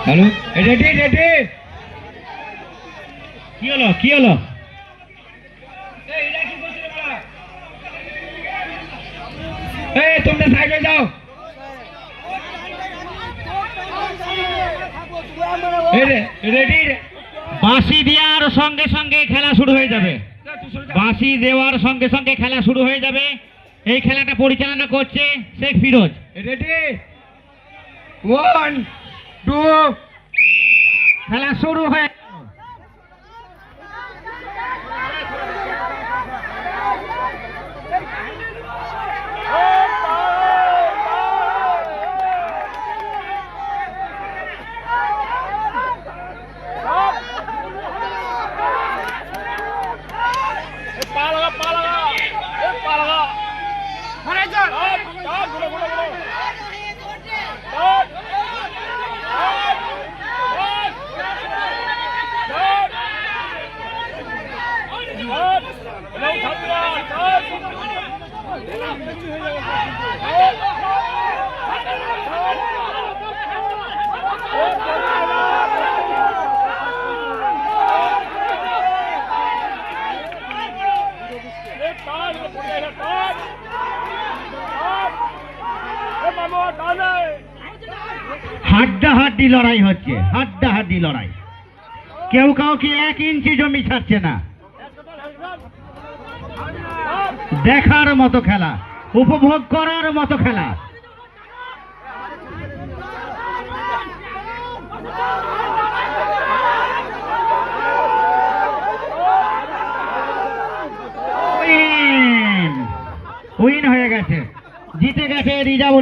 Hello, ready ready. কি হলো কি হলো? এই তোমরা সাইডে যাও। রেডি। বাঁশি দেওয়ার সঙ্গে সঙ্গে খেলা শুরু হয়ে যাবে। বাঁশি দেওয়ার সঙ্গে সঙ্গে খেলা শুরু হয়ে যাবে। এই খেলাটা পরিচালনা করছে শেখ ফিরোজ। রেডি, 1 2, খেলা শুরু হয়ে হাড্ডাহাড্ডি লড়াই হচ্ছে, হাড্ডাহাড্ডি লড়াই। কেউ কাউকে 1 ইঞ্চি জমি ছাড়ছে না। দেখার মতো খেলা, উপভোগ করার মতো খেলা। উইন হয়ে গেছে, জিতে গেছে রিজার্ভ।